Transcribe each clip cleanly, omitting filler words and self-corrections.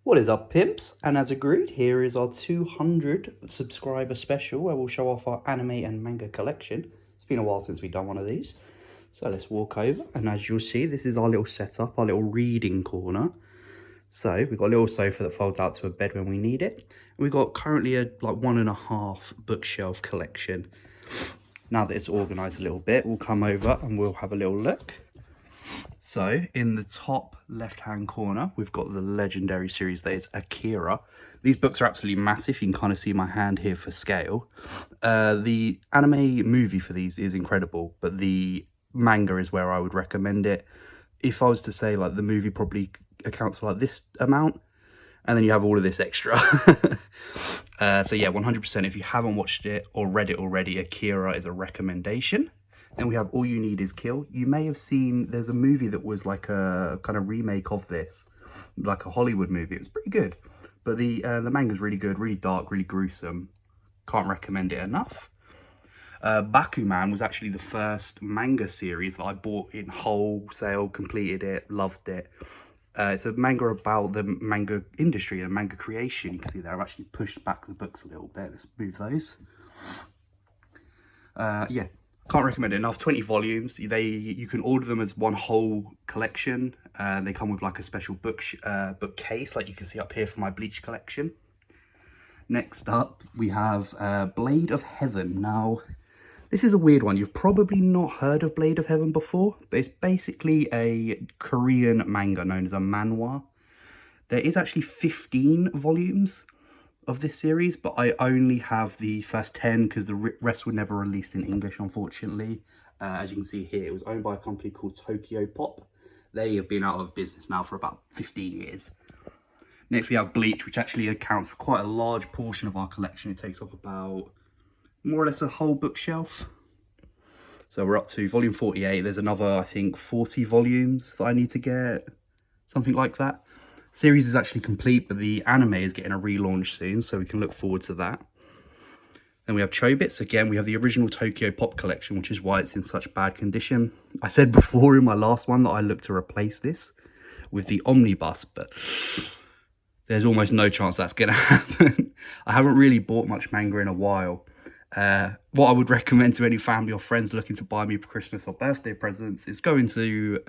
What is up, pimps? And as agreed, here is our 200 subscriber special where we'll show off our anime and manga collection. It's been a while since we've done one of these. So let's walk over, and as you'll see, this is our little setup, our little reading corner. So we've got a little sofa that folds out to a bed when we need it. And we've got currently a like 1.5 bookshelf collection. Now that it's organised a little bit, we'll come over and we'll have a little look. So in the top left hand corner, we've got the legendary series that is Akira. These books are absolutely massive. You can kind of see my hand here for scale. The anime movie for these is incredible, but the manga is where I would recommend it. If I was to say, like, the movie probably accounts for like this amount, and then you have all of this extra. So yeah, 100%. If you haven't watched it or read it already, Akira is a recommendation. Then we have All You Need Is Kill. You may have seen, there's a movie that was like a kind of remake of this, like a Hollywood movie. It was pretty good, but the manga's really good, really dark, really gruesome. Can't recommend it enough. Bakuman was actually the first manga series that I bought in wholesale, completed it, loved it. It's a manga about the manga industry and manga creation. You can see there, I've actually pushed back the books a little bit. Let's move those. Yeah. Can't recommend it enough. 20 volumes. You can order them as one whole collection. They come with like a special bookcase, like you can see up here for my Bleach collection. Next up, we have Blade of Heaven. Now, this is a weird one. You've probably not heard of Blade of Heaven before, but it's basically a Korean manga known as a manhwa. There is actually 15 volumes of this series, but I only have the first 10 because the rest were never released in English, unfortunately. As you can see here, it was owned by a company called Tokyo Pop. They have been out of business now for about 15 years. Next we have Bleach, which actually accounts for quite a large portion of our collection. It takes up about more or less a whole bookshelf. So we're up to volume 48. There's another, I think, 40 volumes that I need to get, something like that. Series is actually complete, but the anime is getting a relaunch soon, so we can look forward to that. Then we have Chobits. Again, we have the original Tokyo Pop collection, which is why it's in such bad condition. I said before in my last one that I look to replace this with the omnibus, but there's almost no chance that's going to happen. I haven't really bought much manga in a while. What I would recommend to any family or friends looking to buy me Christmas or birthday presents is go into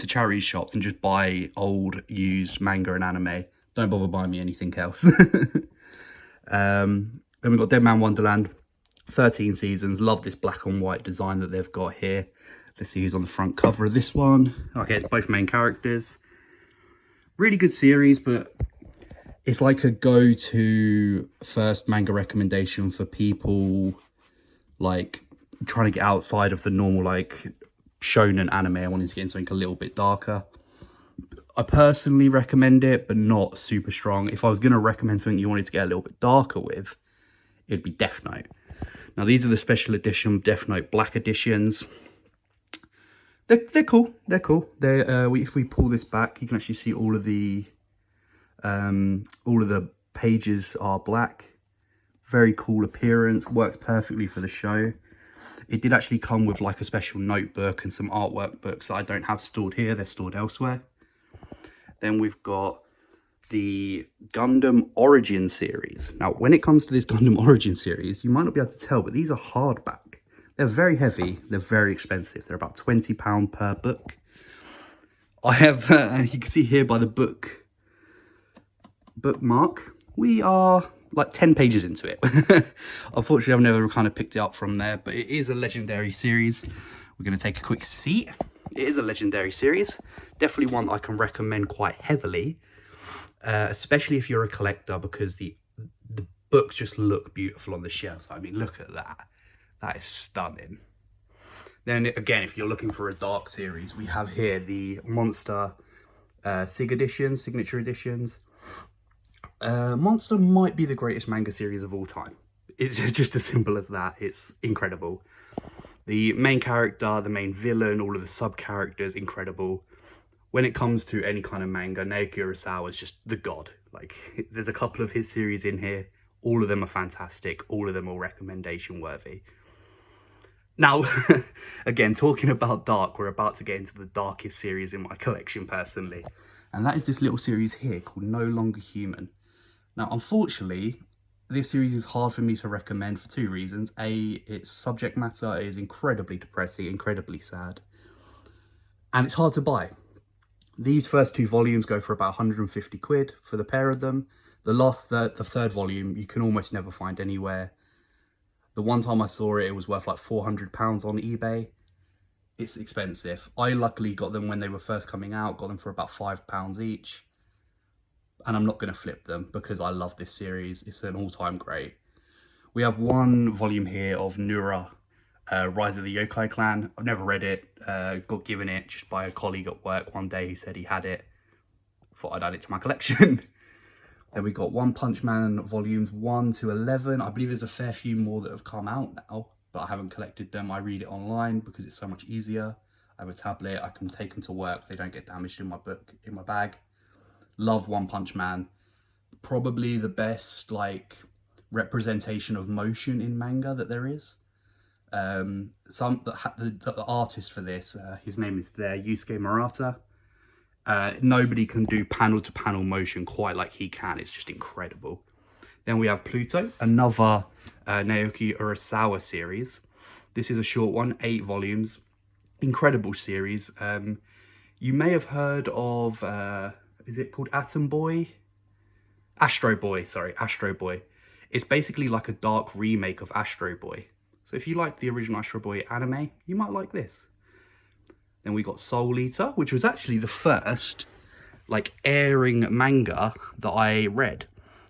charity shops and just buy old, used manga and anime. Don't bother buying me anything else. Then we've got Dead Man Wonderland, 13 seasons. Love this black and white design that they've got here. Let's see who's on the front cover of this one. Okay, it's both main characters. Really good series, but it's like a go-to first manga recommendation for people like trying to get outside of the normal like shonen anime. I wanted to get into something a little bit darker. I personally recommend it, but not super strong. If I was going to recommend something you wanted to get a little bit darker with, it'd be Death Note. Now, these are the special edition Death Note Black editions. They're cool. They're cool. If we pull this back, you can actually see all of the pages are black. Very cool appearance. Works perfectly for the show. It did actually come with like a special notebook and some artwork books that I don't have stored here. They're stored elsewhere. Then we've got the Gundam Origin series. Now, when it comes to this Gundam Origin series, you might not be able to tell, but these are hardback. They're very heavy. They're very expensive. They're about £20 per book. I have, you can see here by the bookmark, we are like 10 pages into it. Unfortunately, I've never kind of picked it up from there, but it is a legendary series. We're going to take a quick seat. It is a legendary series. Definitely one that I can recommend quite heavily, especially if you're a collector, because the books just look beautiful on the shelves. I mean, look at that. That is stunning. Then again, if you're looking for a dark series, we have here the Monster signature editions. Monster might be the greatest manga series of all time. It's just as simple as that. It's incredible. The main character, the main villain, all of the sub-characters, incredible. When it comes to any kind of manga, Naoki Urasawa is just the god. Like, there's a couple of his series in here. All of them are fantastic. All of them are recommendation worthy. Now, again, talking about dark, we're about to get into the darkest series in my collection personally. And that is this little series here called No Longer Human. Now, unfortunately, this series is hard for me to recommend for two reasons. A, its subject matter is incredibly depressing, incredibly sad, and it's hard to buy. These first two volumes go for about 150 quid for the pair of them. The third volume, you can almost never find anywhere. The one time I saw it, it was worth like £400 on eBay. It's expensive. I luckily got them when they were first coming out, got them for about £5 each. And I'm not going to flip them because I love this series. It's an all-time great. We have one volume here of Nura, Rise of the Yokai Clan. I've never read it. Got given it just by a colleague at work one day. He said he had it. Thought I'd add it to my collection. Then we got One Punch Man volumes 1 to 11. I believe there's a fair few more that have come out now, but I haven't collected them. I read it online because it's so much easier. I have a tablet. I can take them to work. They don't get damaged in my bag. Love One Punch Man. Probably the best like representation of motion in manga that there is. The artist for this, his name is Yusuke Murata. Nobody can do panel to panel motion quite like he can. It's just incredible. Then we have Pluto, another Naoki Urasawa series. This is a short one, 8 volumes. Incredible series. You may have heard of, is it called Atom Boy? Astro Boy, sorry, Astro Boy. It's basically like a dark remake of Astro Boy. So if you like the original Astro Boy anime, you might like this. Then we got Soul Eater, which was actually the first like airing manga that I read.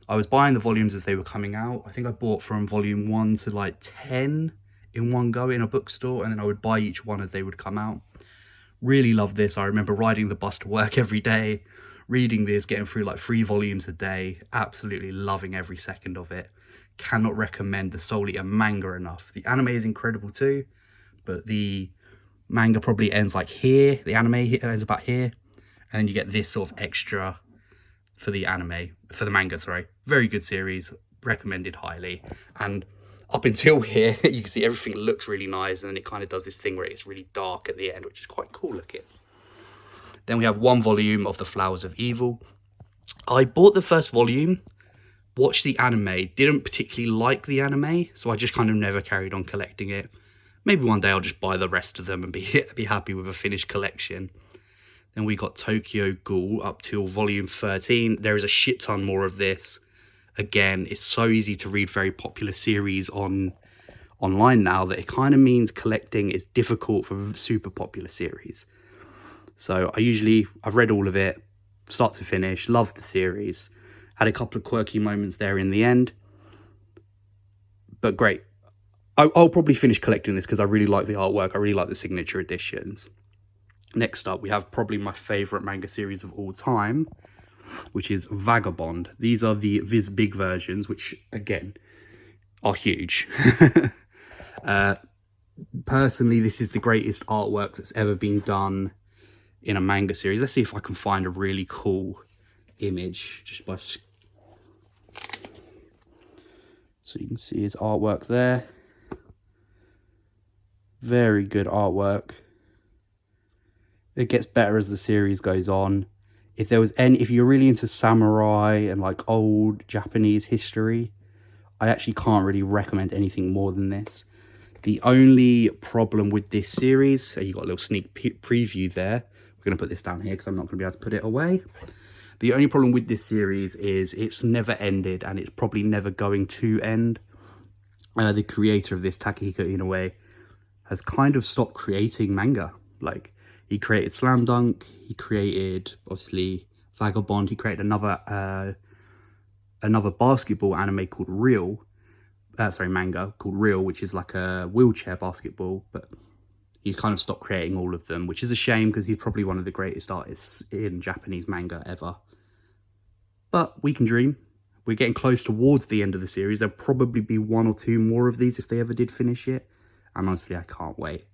I was buying the volumes as they were coming out. I think I bought from volume 1 to like 10 in one go in a bookstore, and then I would buy each one as they would come out. Really loved this. I remember riding the bus to work every day, reading this, getting through like 3 volumes a day. Absolutely loving every second of it. Cannot recommend the Soul Eater manga enough. The anime is incredible too, but the manga probably ends like here. The anime ends about here, and then you get this sort of extra for the manga, sorry. Very good series, recommended highly. And up until here, you can see everything looks really nice, and then it kind of does this thing where it's really dark at the end, which is quite cool looking. Then we have 1 volume of The Flowers of Evil. I bought the first volume, watched the anime, didn't particularly like the anime, so I just kind of never carried on collecting it. Maybe one day I'll just buy the rest of them and be happy with a finished collection. Then we got Tokyo Ghoul up till volume 13. There is a shit ton more of this. Again, it's so easy to read very popular series online now that it kind of means collecting is difficult for super popular series. So I've read all of it, start to finish, loved the series. Had a couple of quirky moments there in the end, but great. I'll probably finish collecting this because I really like the artwork. I really like the signature editions. Next up, we have probably my favourite manga series of all time, which is Vagabond. These are the Viz Big versions, which, again, are huge. Personally, this is the greatest artwork that's ever been done in a manga series. Let's see if I can find a really cool image just by... So you can see his artwork there. Very good artwork. It gets better as the series goes on. If you're really into samurai and like old Japanese history, I actually can't really recommend anything more than this. The only problem with this series, so you got a little sneak preview there. We're going to put this down here because I'm not going to be able to put it away. The only problem with this series is it's never ended, and it's probably never going to end. The creator of this, Takehiko Inoue, has kind of stopped creating manga. Like, he created Slam Dunk, he created, obviously, Vagabond, he created another basketball anime called manga called Real, which is like a wheelchair basketball, but he's kind of stopped creating all of them, which is a shame because he's probably one of the greatest artists in Japanese manga ever. But we can dream. We're getting close towards the end of the series. There'll probably be 1 or 2 more of these if they ever did finish it. And honestly, I can't wait.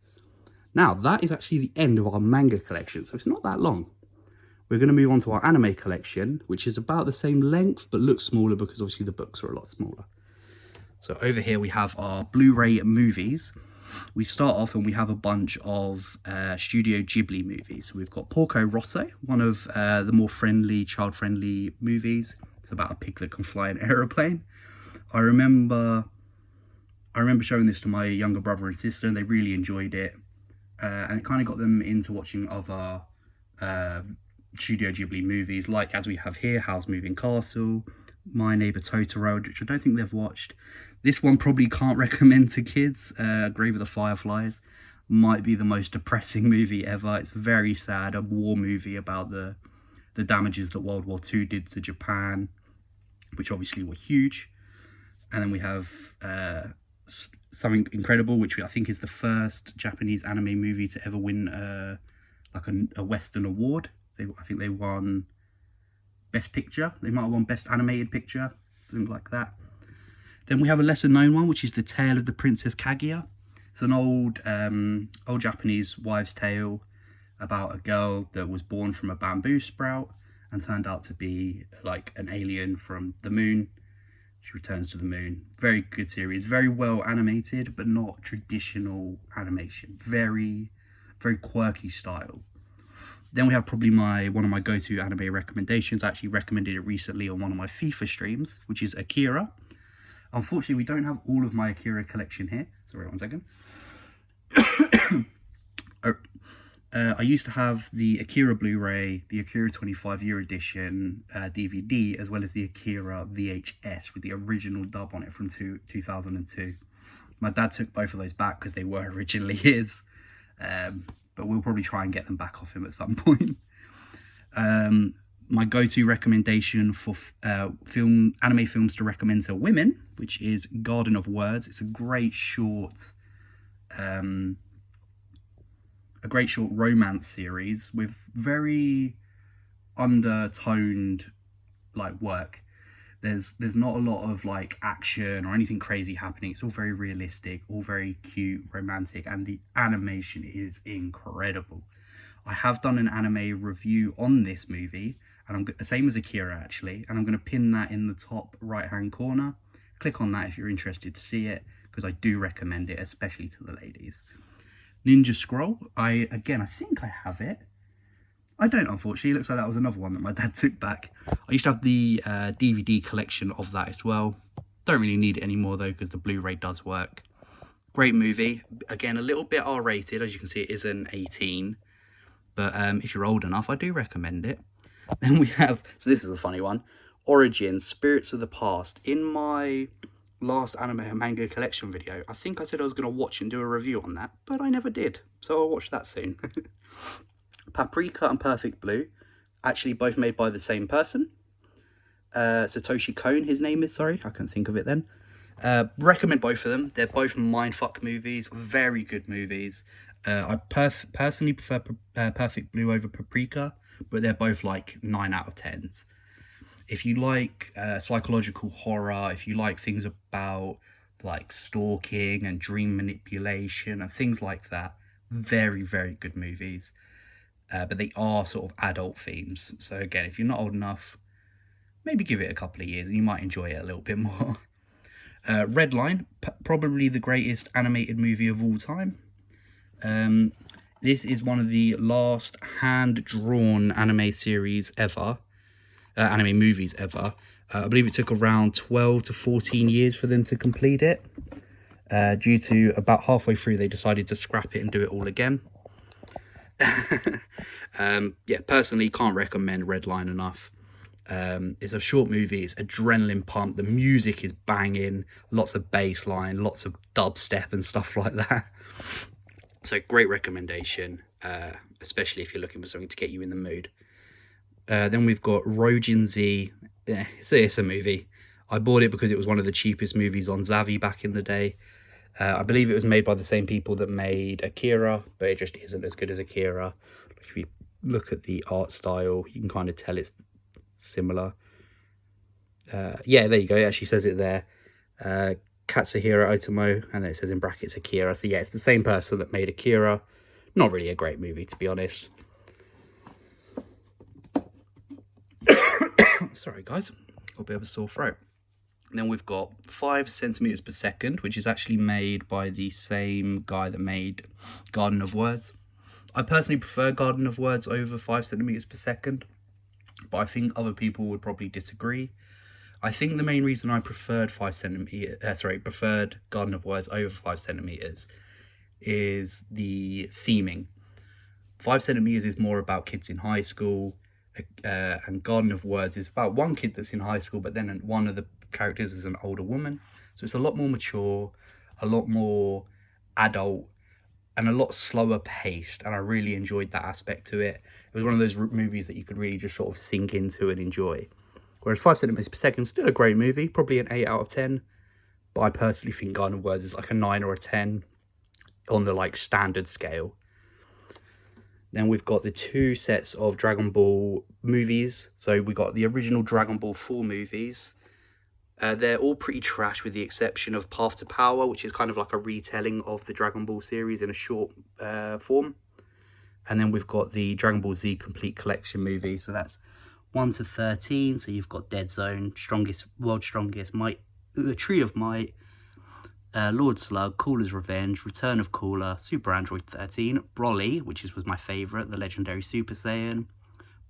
Now, that is actually the end of our manga collection, so it's not that long. We're going to move on to our anime collection, which is about the same length, but looks smaller because obviously the books are a lot smaller. So over here we have our Blu-ray movies. we start off and we have a bunch of Studio Ghibli movies. So we've got Porco Rosso, one of the more friendly, child-friendly movies. It's about a pig that can fly an aeroplane. I remember showing this to my younger brother and sister, and they really enjoyed it. And it kind of got them into watching other Studio Ghibli movies, like as we have here, Howl's Moving Castle, My Neighbor Totoro, which I don't think they've watched. This one probably can't recommend to kids. Grave of the Fireflies might be the most depressing movie ever. It's very sad, a war movie about the damages that World War II did to Japan, which obviously were huge. And then we have something incredible, which I think is the first Japanese anime movie to ever win like a Western award. I think they won Best Picture. They might have won Best Animated Picture, something like that. Then we have a lesser known one, which is The Tale of the Princess Kagia. It's an old Japanese wives' tale about a girl that was born from a bamboo sprout and turned out to be like an alien from the moon. She returns to the moon. Very good series, very well animated, but not traditional animation. Very, very quirky style. Then we have probably one of my go-to anime recommendations. I actually recommended it recently on one of my FIFA streams, which is Akira. Unfortunately, we don't have all of my Akira collection here. Sorry, 1 second. I used to have the Akira Blu-ray, the Akira 25-year edition DVD, as well as the Akira VHS with the original dub on it from 2002. My dad took both of those back because they were originally his, but we'll probably try and get them back off him at some point. My go-to recommendation for anime films to recommend to women, which is Garden of Words. It's a great short romance series with very undertoned like work. There's not a lot of like action or anything crazy happening. It's all very realistic, all very cute, romantic, and the animation is incredible. I have done an anime review on this movie, and I'm same as Akira actually, and I'm going to pin that in the top right hand corner. Click on that if you're interested to see it, because I do recommend it, especially to the ladies. Ninja Scroll, I think I have it. I don't, unfortunately. It looks like that was another one that my dad took back. I used to have the DVD collection of that as well. Don't really need it anymore though, because the Blu-ray does work. Great movie. Again, a little bit R-rated. As you can see, it is an 18. But if you're old enough, I do recommend it. Then we have, so this is a funny one, Origins, Spirits of the Past. In my last anime and manga collection video, I think I said I was going to watch and do a review on that, but I never did. So I'll watch that soon. Paprika and Perfect Blue, actually both made by the same person. Satoshi Kon, his name is, sorry, I couldn't think of it then. Recommend both of them. They're both mindfuck movies, very good movies. I personally prefer Perfect Blue over Paprika, but they're both like 9 out of 10s. If you like psychological horror, if you like things about like stalking and dream manipulation and things like that, very, very good movies. But they are sort of adult themes. So again, if you're not old enough, maybe give it a couple of years and you might enjoy it a little bit more. Redline, probably the greatest animated movie of all time. This is one of the last hand-drawn anime series ever. Anime movies ever. I believe it took around 12 to 14 years for them to complete it. Due to about halfway through, they decided to scrap it and do it all again. Yeah, personally can't recommend Redline enough. It's a short movie, it's adrenaline pump, the music is banging, lots of bass line, lots of dubstep and stuff like that. So great recommendation, especially if you're looking for something to get you in the mood. Then we've got Rojin Zee. It's a movie. I bought it because it was one of the cheapest movies on Zavi back in the day. I believe it was made by the same people that made Akira, but it just isn't as good as Akira. If you look at the art style, you can kind of tell it's similar. Yeah, there you go. It actually says it there. Katsuhiro Otomo, and then it says in brackets Akira. So yeah, it's the same person that made Akira. Not really a great movie, to be honest. Sorry, guys. Got a bit of a sore throat. Then we've got 5 centimeters per second, which is actually made by the same guy that made Garden of Words. I personally prefer Garden of Words over 5 centimeters per second, but I think other people would probably disagree. I think the main reason I preferred preferred Garden of Words over 5 centimeters is the theming. 5 centimeters is more about kids in high school, and Garden of Words is about one kid that's in high school, but then one of the characters is an older woman. So it's a lot more mature, a lot more adult, and a lot slower paced, and I really enjoyed that aspect to it. It was one of those movies that you could really just sort of sink into and enjoy. Whereas 5 centimeters per second, still a great movie, probably an 8 out of 10. But I personally think Garden of Words is like a 9 or a 10 on the like standard scale. Then we've got the 2 sets of Dragon Ball movies. So we got the original Dragon Ball 4 movies. They're all pretty trash with the exception of Path to Power, which is kind of like a retelling of the Dragon Ball series in a short form. And then we've got the Dragon Ball Z Complete Collection movie. So that's 1 to 13. So you've got Dead Zone, World's Strongest, Might, the Tree of Might, Lord Slug, Cooler's Revenge, Return of Cooler, Super Android 13, Broly, which was my favourite, the Legendary Super Saiyan,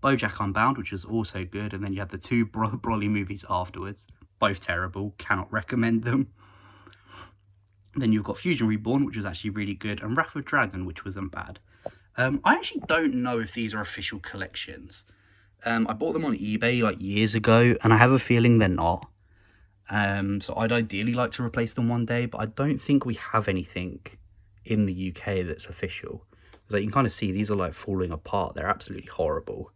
BoJack Unbound, which was also good, and then you had the 2 Broly movies afterwards, both terrible, cannot recommend them. Then you've got Fusion Reborn, which was actually really good, and Wrath of Dragon, which wasn't bad. I actually don't know if these are official collections. I bought them on eBay like years ago, and I have a feeling they're not. So I'd ideally like to replace them one day, but I don't think we have anything in the UK that's official. Because you can kind of see these are like falling apart. They're absolutely horrible.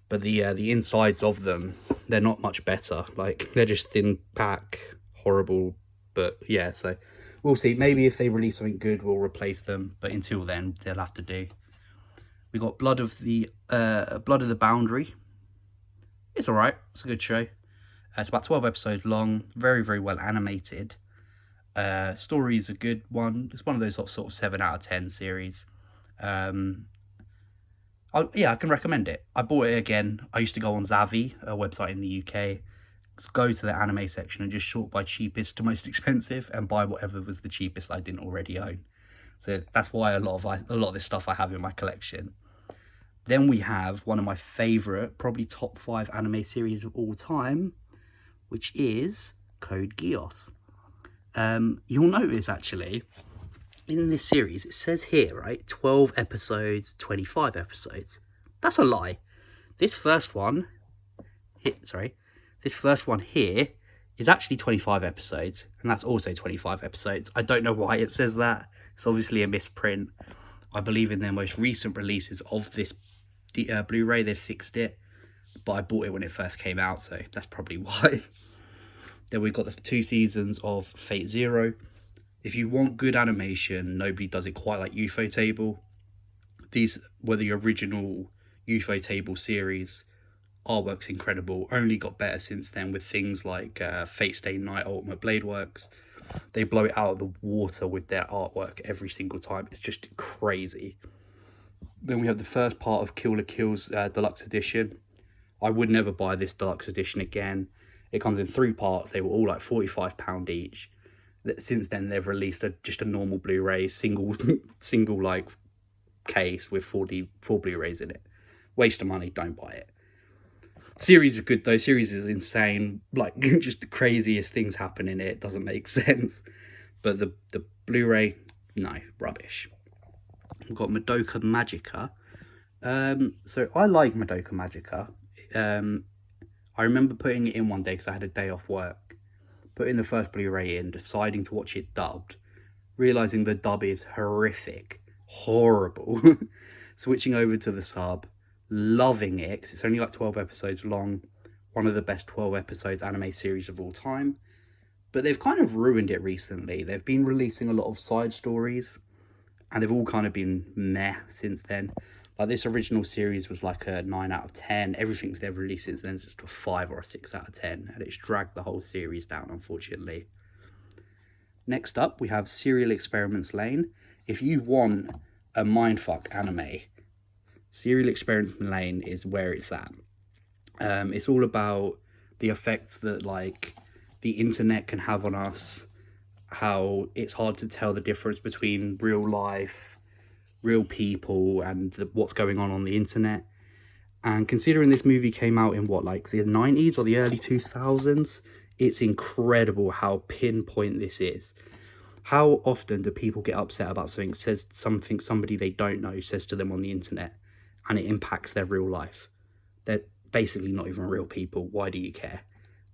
But the insides of them, they're not much better. Like, they're just thin pack, horrible. But yeah, so we'll see. Maybe if they release something good, we'll replace them. But until then, they'll have to do. We got Blood of the Boundary. It's all right. It's a good show. It's about 12 episodes long. Very, very well animated. Story is a good one. It's one of those sort of 7 out of 10 series. Yeah, I can recommend it. I bought it again. I used to go on Zavi, a website in the UK. Go to the anime section and just sort by cheapest to most expensive and buy whatever was the cheapest I didn't already own. So that's why a lot of this stuff I have in my collection. Then we have one of my favourite, probably top 5 anime series of all time, which is Code Geass. You'll notice actually, in this series, it says here, right, 12 episodes, 25 episodes. That's a lie. This first one here is actually 25 episodes, and that's also 25 episodes. I don't know why it says that. It's obviously a misprint. I believe in their most recent releases of this Blu-ray, they've fixed it, but I bought it when it first came out, so that's probably why. Then we've got the 2 seasons of Fate Zero. If you want good animation, nobody does it quite like Ufotable. These were the original Ufotable series. Artwork's incredible. Only got better since then with things like Fate Stay Night Ultimate Blade Works. They blow it out of the water with their artwork every single time. It's just crazy. Then we have the first part of Kill la Kill's Deluxe Edition. I would never buy this Deluxe Edition again. It comes in 3 parts. They were all like £45 each. Since then, they've released just a normal Blu-ray, single like case with 4 Blu-rays in it. Waste of money, don't buy it. Series is good though. Series is insane. Like, just the craziest things happen in it. Doesn't make sense. But the Blu-ray, no, rubbish. We've got Madoka Magica. So I like Madoka Magica. I remember putting it in one day because I had a day off work. Putting the first Blu-ray in, deciding to watch it dubbed, realising the dub is horrific, horrible. Switching over to the sub, loving it because it's only like 12 episodes long. One of the best 12 episodes anime series of all time. But they've kind of ruined it recently. They've been releasing a lot of side stories, and they've all kind of been meh since then. Like, this original series was like a 9 out of 10. Everything's they've released since then is just a 5 or a 6 out of 10. And it's dragged the whole series down, unfortunately. Next up, we have Serial Experiments Lane. If you want a mindfuck anime, Serial Experiments Lane is where it's at. It's all about the effects that like the internet can have on us, how it's hard to tell the difference between real life, real people, and what's going on the internet. And considering this movie came out in what, like the 90s or the early 2000s, it's incredible how pinpoint this is. How often do people get upset about something somebody they don't know says to them on the internet, and it impacts their real life? They're basically not even real people. Why do you care?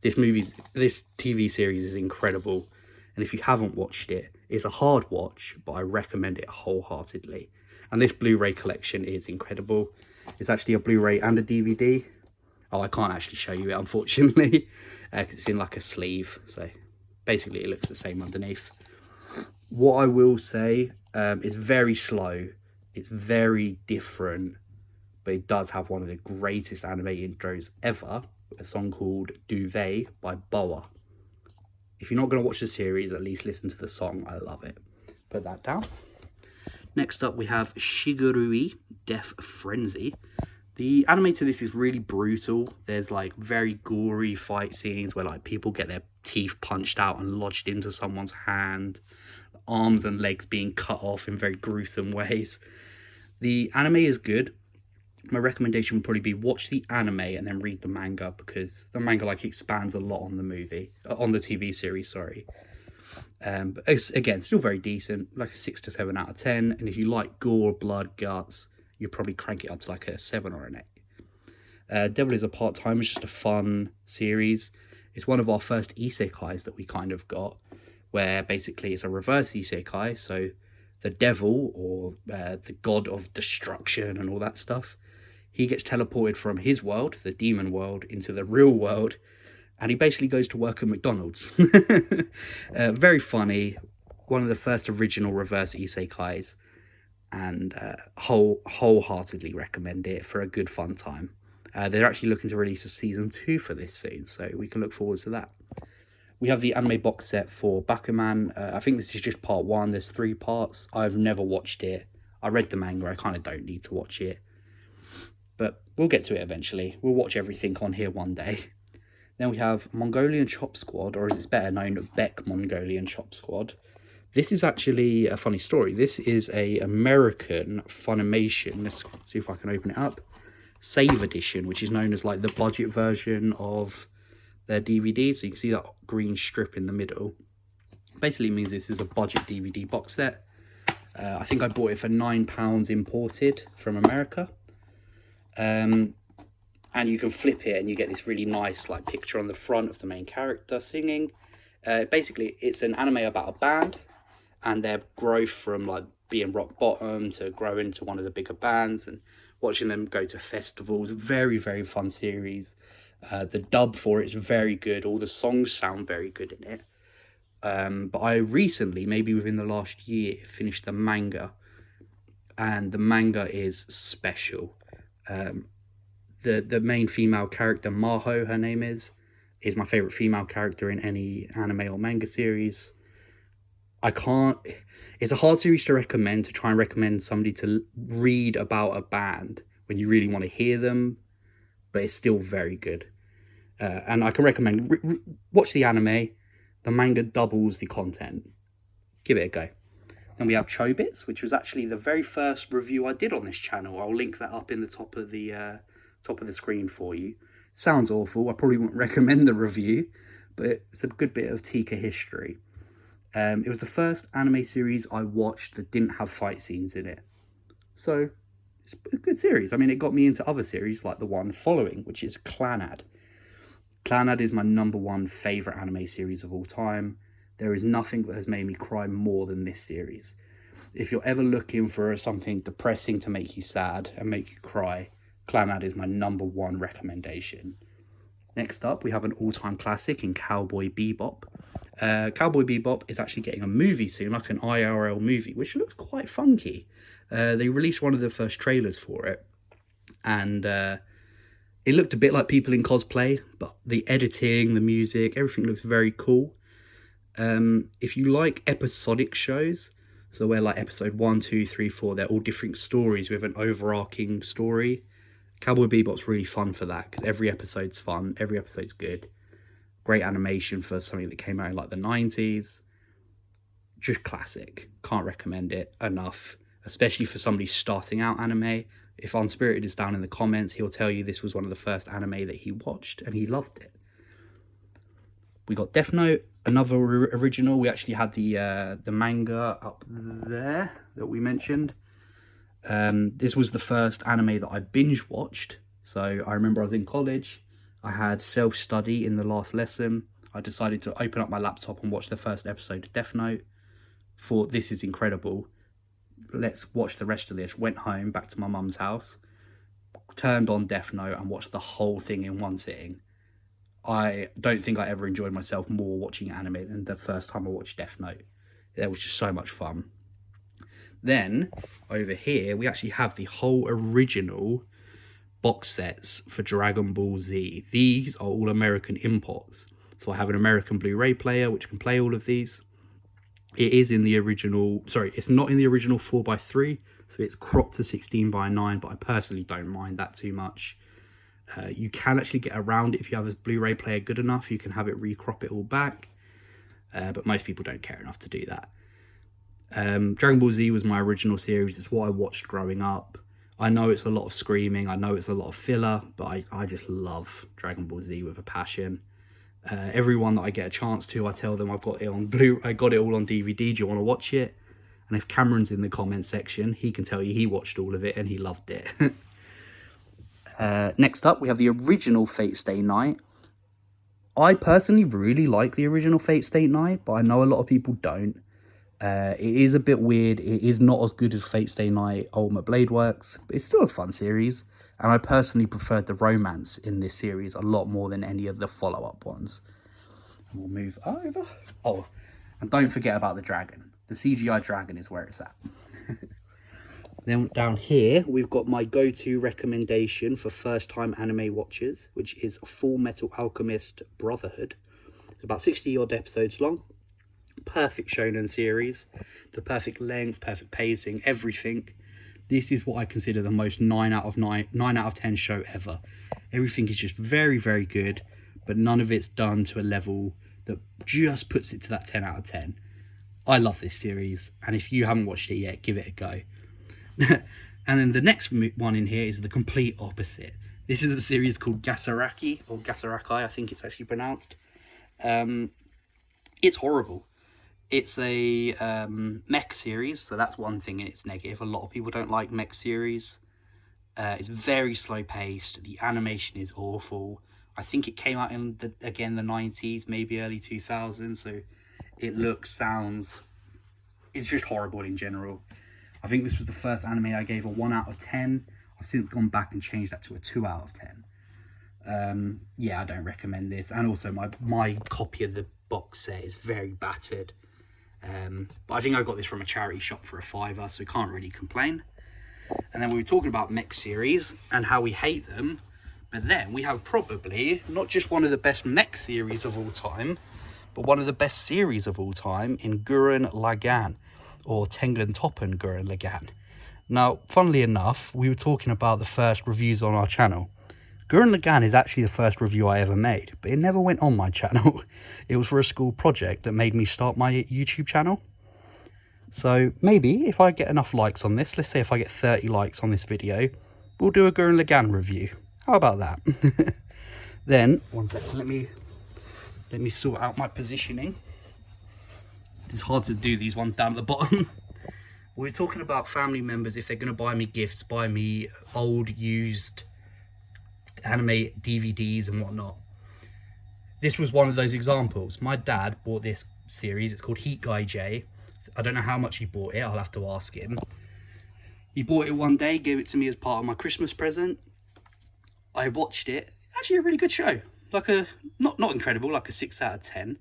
This TV series is incredible, and if you haven't watched it, it's a hard watch, but I recommend it wholeheartedly. And this Blu-ray collection is incredible. It's actually a Blu-ray and a DVD. Oh, I can't actually show you it, unfortunately, because it's in like a sleeve. So basically, it looks the same underneath. What I will say is very slow. It's very different, but it does have one of the greatest anime intros ever, a song called Duvet by Boa. If you're not going to watch the series, at least listen to the song. I love it. Put that down. Next up, we have Shigurui, Death Frenzy. The anime to this is really brutal. There's like very gory fight scenes where like people get their teeth punched out and lodged into someone's hand, arms and legs being cut off in very gruesome ways. The anime is good. My recommendation would probably be watch the anime and then read the manga, because the manga like expands a lot on the TV series, sorry. But again, still very decent, like a 6 to 7 out of 10. And if you like gore, blood, guts, you'll probably crank it up to like a 7 or an 8. Devil is a Part-Time is just a fun series. It's one of our first isekais that we kind of got, where basically it's a reverse isekai. So the devil, or the god of destruction and all that stuff, he gets teleported from his world, the demon world, into the real world, and he basically goes to work at McDonald's. Very funny. One of the first original reverse isekais, and wholeheartedly recommend it for a good fun time. They're actually looking to release a season 2 for this soon, so we can look forward to that. We have the anime box set for Bakuman. I think this is just part 1. There's 3 parts. I've never watched it. I read the manga. I kind of don't need to watch it, but we'll get to it eventually. We'll watch everything on here one day. Then we have Mongolian Chop Squad, or as it's better known, Beck Mongolian Chop Squad. This is actually a funny story. This is a American Funimation, let's see if I can open it up, Save Edition, which is known as like the budget version of their DVDs. So you can see that green strip in the middle. Basically means this is a budget DVD box set. I think I bought it for £9 imported from America. And you can flip it and you get this really nice like picture on the front of the main character singing. Basically, it's an anime about a band and their growth from like being rock bottom to grow into one of the bigger bands, and watching them go to festivals. Very, very fun series. The dub for it is very good. All the songs sound very good in it. But I recently, maybe within the last year, finished the manga, and the manga is special. The main female character, Maho, her name is my favourite female character in any anime or manga series. It's a hard series to recommend, to try and recommend somebody to read about a band when you really want to hear them, but it's still very good. And I can recommend, watch the anime. The manga doubles the content. Give it a go. Then we have Chobits, which was actually the very first review I did on this channel. I'll link that up in the top of the screen for you. Sounds awful. I probably wouldn't recommend the review, but it's a good bit of Tika history. It was the first anime series I watched that didn't have fight scenes in it. So it's a good series. I mean, it got me into other series like the one following, which is Clannad. Clannad is my #1 favourite anime series of all time. There is nothing that has made me cry more than this series. If you're ever looking for something depressing to make you sad and make you cry, Clannad is my #1 recommendation. Next up, we have an all-time classic in Cowboy Bebop. Cowboy Bebop is actually getting a movie soon, like an IRL movie, which looks quite funky. They released one of the first trailers for it, and it looked a bit like people in cosplay, but the editing, the music, everything looks very cool. If you like episodic shows, so where like episode 1, 2, 3, 4, they're all different stories with an overarching story, Cowboy Bebop's really fun for that, because every episode's fun, every episode's good. Great animation for something that came out in like the 90s. Just classic. Can't recommend it enough, especially for somebody starting out anime. If Unspirited is down in the comments, he'll tell you this was one of the first anime that he watched and he loved it. We got Death Note, another original. We actually had the manga up there that we mentioned. This was the first anime that I binge watched. So I remember I was in college. I had self-study in the last lesson. I decided to open up my laptop and watch the first episode of Death Note. Thought, this is incredible. Let's watch the rest of this. Went home, back to my mum's house. Turned on Death Note and watched the whole thing in one sitting. I don't think I ever enjoyed myself more watching anime than the first time I watched Death Note. It was just so much fun. Then, over here, we actually have the whole original box sets for Dragon Ball Z. These are all American imports. So I have an American Blu-ray player which can play all of these. It is in the original, sorry, it's not in the original 4:3, so it's cropped to 16:9, but I personally don't mind that too much. You can actually get around it if you have a Blu-ray player good enough. You can have it recrop it all back, but most people don't care enough to do that. Dragon Ball Z was my original series. It's what I watched growing up. I know it's a lot of screaming, I know it's a lot of filler, but I just love Dragon Ball Z with a passion. Everyone that I get a chance to, I tell them I've got it on I got it all on DVD. Do you want to watch it? And if Cameron's in the comment section, he can tell you he watched all of it and he loved it. Next up, we have the original Fate Stay Night. I personally really like the original Fate Stay Night, but I know a lot of people don't. It is a bit weird. It is not as good as Fate Stay Night Ultimate Blade Works, but it's still a fun series. And I personally preferred the romance in this series a lot more than any of the follow-up ones. And we'll move over. Oh, and don't forget about the dragon. The CGI dragon is where it's at. Then down here, we've got my go-to recommendation for first-time anime watchers, which is Full Metal Alchemist Brotherhood. It's about 60-odd episodes long. Perfect shonen series. The perfect length, perfect pacing, everything. This is what I consider the most 9 out of 10 show ever. Everything is just very, very good, but none of it's done to a level that just puts it to that 10 out of 10. I love this series, and if you haven't watched it yet, give it a go. And then the next one in here is the complete opposite. This is a series called Gasaraki, or Gasaraki, I think it's actually pronounced. It's horrible. It's a mech series, so that's one thing it's negative. A lot of people don't like mech series. It's very slow paced. The animation is awful. I think it came out in the 90s, maybe early 2000s. So it looks, sounds, it's just horrible in general. I think this was the first anime I gave a 1 out of 10. I've since gone back and changed that to a 2 out of 10. Yeah, I don't recommend this. And also my copy of the box set is very battered. But I think I got this from a charity shop for a £5, so can't really complain. And then we were talking about mech series and how we hate them, but then we have probably not just one of the best mech series of all time, but one of the best series of all time in Gurren Lagann, or Tengen Toppan Gurren Lagann. Now, funnily enough, we were talking about the first reviews on our channel. Gurren Lagann is actually the first review I ever made, but it never went on my channel. It was for a school project that made me start my YouTube channel. So maybe if I get enough likes on this, let's say if I get 30 likes on this video, we'll do a Gurren Lagann review. How about that? Then, one second, let me sort out my positioning. It's hard to do these ones down at the bottom. We're talking about family members, if they're going to buy me gifts, buy me old, used anime DVDs and whatnot. This was one of those examples. My dad bought this series. It's called Heat Guy J. I don't know how much he bought it. I'll have to ask him. He bought it one day, gave it to me as part of my Christmas present. I watched it. Actually a really good show. Like a, not incredible, like a 6 out of 10.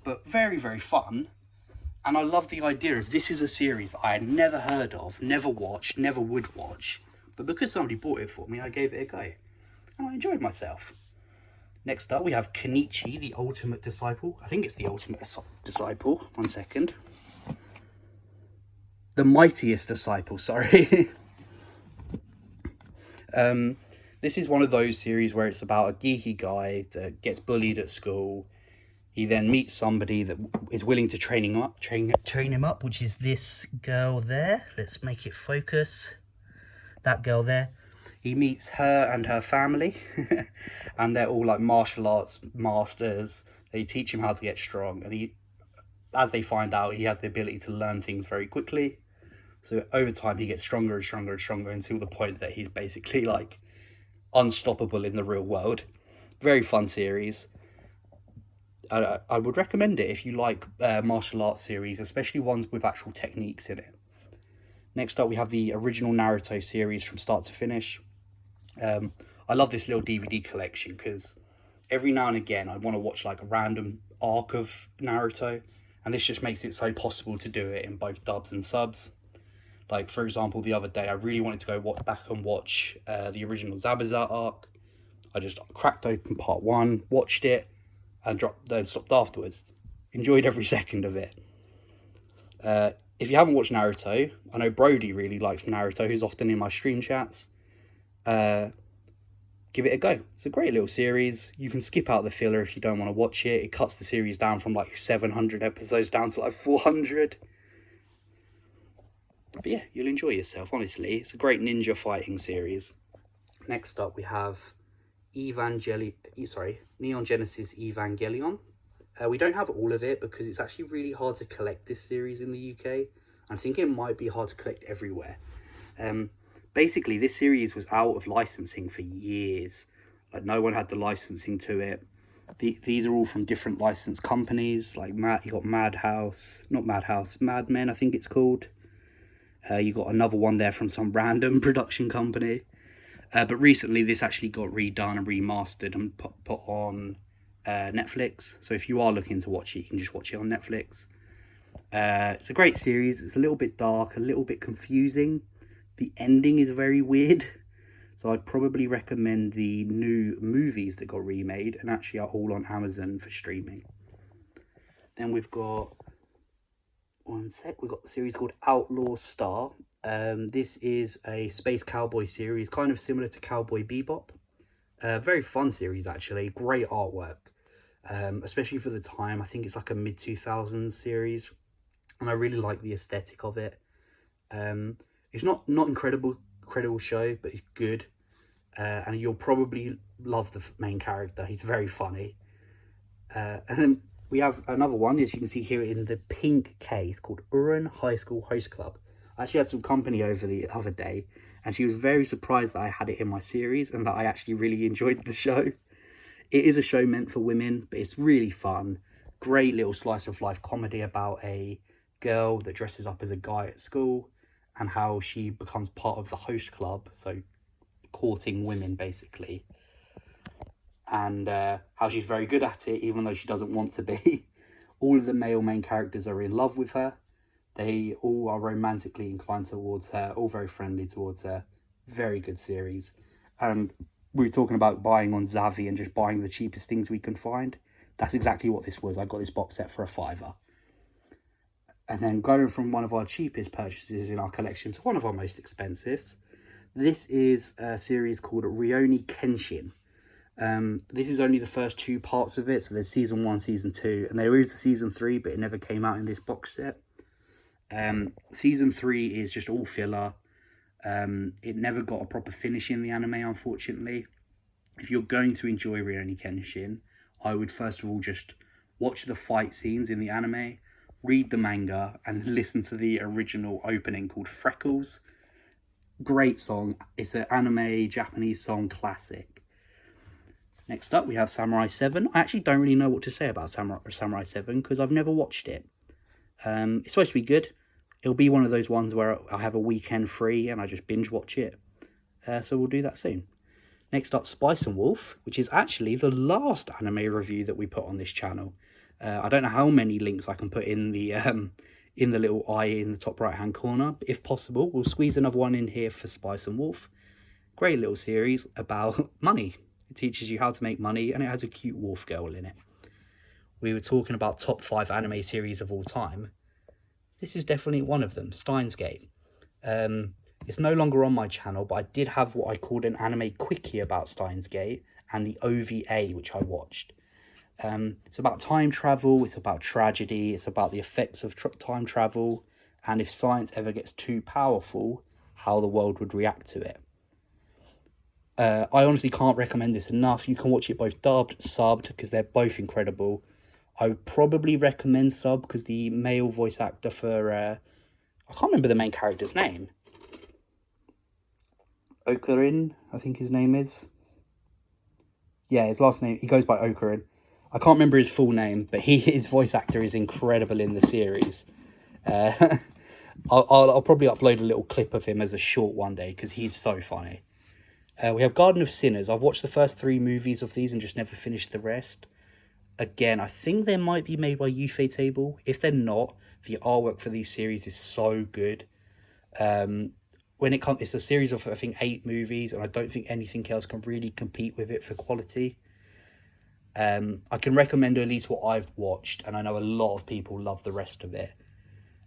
But very, very fun. And I love the idea of this is a series I had never heard of, never watched, never would watch. But because somebody bought it for me, I gave it a go. And I enjoyed myself. Next up, we have Konichi, the Ultimate Disciple. I think it's the Ultimate Disciple. 1 second. The Mightiest Disciple, sorry. This is one of those series where it's about a geeky guy that gets bullied at school. He then meets somebody that is willing to train him up, which is this girl there. Let's make it focus. That girl there. He meets her and her family, and they're all like martial arts masters. They teach him how to get strong, and as they find out, he has the ability to learn things very quickly. So over time, he gets stronger and stronger and stronger until the point that he's basically like unstoppable in the real world. Very fun series. I would recommend it if you like martial arts series, especially ones with actual techniques in it. Next up, we have the original Naruto series from start to finish. I love this little DVD collection because every now and again I want to watch like a random arc of Naruto, and this just makes it so possible to do it in both dubs and subs. Like, for example, the other day I really wanted to go back and watch the original Zabuza arc. I just cracked open part 1, watched it, and then stopped afterwards. Enjoyed every second of it. If you haven't watched Naruto, I know Brody really likes Naruto, who's often in my stream chats. Give it a go. It's a great little series. You can skip out the filler if you don't want to watch it. It cuts the series down from like 700 episodes down to like 400. But yeah, you'll enjoy yourself, honestly. It's a great ninja fighting series. Next up, we have Neon Genesis Evangelion. We don't have all of it because it's actually really hard to collect this series in the UK. I think it might be hard to collect everywhere. Basically, this series was out of licensing for years. Like, no one had the licensing to it. These are all from different licensed companies. Like, you got Mad Men, I think it's called. You got another one there from some random production company. But recently, this actually got redone and remastered and put on Netflix. So if you are looking to watch it, you can just watch it on Netflix. It's a great series. It's a little bit dark, a little bit confusing. The ending is very weird. So I'd probably recommend the new movies that got remade and actually are all on Amazon for streaming. Then we've got we've got the series called Outlaw Star. This is a space cowboy series, kind of similar to Cowboy Bebop. Very fun series, actually. Great artwork, especially for the time. I think it's like a mid-2000s series, and I really like the aesthetic of it. It's not incredible show, but it's good, and you'll probably love the main character. He's very funny. And then we have another one, as you can see here in the pink case, called Uran High School Host Club. I actually had some company over the other day, and she was very surprised that I had it in my series and that I actually really enjoyed the show. It is a show meant for women, but it's really fun. Great little slice of life comedy about a girl that dresses up as a guy at school and how she becomes part of the host club, so courting women basically, and how she's very good at it even though she doesn't want to be. All of the male main characters are in love with her. They all are romantically inclined towards her, all very friendly towards her. Very good series. And we were talking about buying on Zavvi and just buying the cheapest things we can find. That's exactly what this was. I got this box set for $5. And then going from one of our cheapest purchases in our collection to one of our most expensive, this is a series called Rioni Kenshin. This is only the first 2 parts of it, so there's season 1, season 2, and there is the season 3, but it never came out in this box set. Season 3 is just all filler. It never got a proper finish in the anime, unfortunately. If you're going to enjoy Rurouni Kenshin, I would first of all just watch the fight scenes in the anime, read the manga, and listen to the original opening called Freckles. Great song. It's an anime Japanese song classic. Next up, we have Samurai 7. I actually don't really know what to say about Samurai 7 because I've never watched it. It's supposed to be good. It'll be one of those ones where I have a weekend free and I just binge watch it. So we'll do that soon. Next up, Spice and Wolf, which is actually the last anime review that we put on this channel. I don't know how many links I can put in the little eye in the top right hand corner. But if possible, we'll squeeze another one in here for Spice and Wolf. Great little series about money. It teaches you how to make money and it has a cute wolf girl in it. We were talking about top 5 anime series of all time. This is definitely one of them, Steins Gate. It's no longer on my channel, but I did have what I called an anime quickie about Steins Gate and the OVA, which I watched. It's about time travel, it's about tragedy, it's about the effects of time travel, and if science ever gets too powerful, how the world would react to it. I honestly can't recommend this enough. You can watch it both dubbed, subbed, because they're both incredible. I would probably recommend sub because the male voice actor for, I can't remember the main character's name. Okurin, I think his name is. Yeah, his last name, he goes by Okurin. I can't remember his full name, but his voice actor is incredible in the series. I'll probably upload a little clip of him as a short one day because he's so funny. We have Garden of Sinners. I've watched the first 3 movies of these and just never finished the rest. Again, I think they might be made by Ufotable. If they're not, the artwork for these series is so good. When it comes, it's a series of, I think, 8 movies, and I don't think anything else can really compete with it for quality. I can recommend at least what I've watched, and I know a lot of people love the rest of it.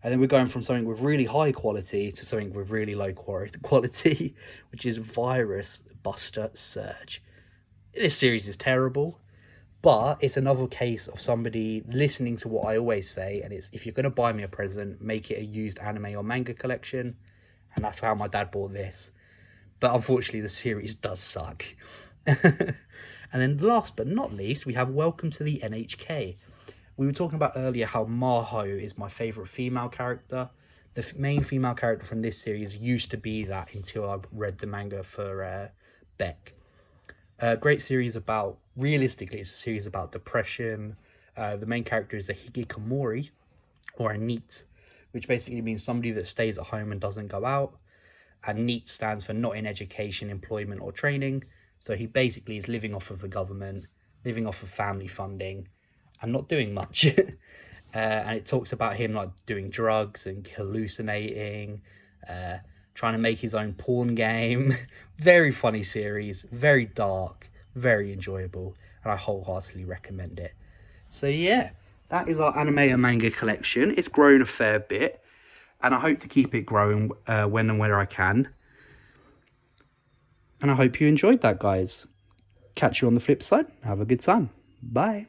And then we're going from something with really high quality to something with really low quality, which is Virus Buster Surge. This series is terrible, but it's another case of somebody listening to what I always say, and it's, if you're going to buy me a present, make it a used anime or manga collection, and that's how my dad bought this. But unfortunately, the series does suck. And then last but not least, we have Welcome to the NHK. We were talking about earlier how Maho is my favourite female character. The main female character from this series used to be that until I read the manga for Beck. Great series about, realistically, it's a series about depression. The main character is a hikikomori, or a NEET, which basically means somebody that stays at home and doesn't go out. And NEET stands for not in education, employment, or training. So he basically is living off of the government, living off of family funding, and not doing much. And it talks about him like doing drugs and hallucinating, trying to make his own porn game. Very funny series, very dark, very enjoyable, and I wholeheartedly recommend it. So yeah, that is our anime and manga collection. It's grown a fair bit, and I hope to keep it growing when and where I can. And I hope you enjoyed that, guys. Catch you on the flip side. Have a good time. Bye.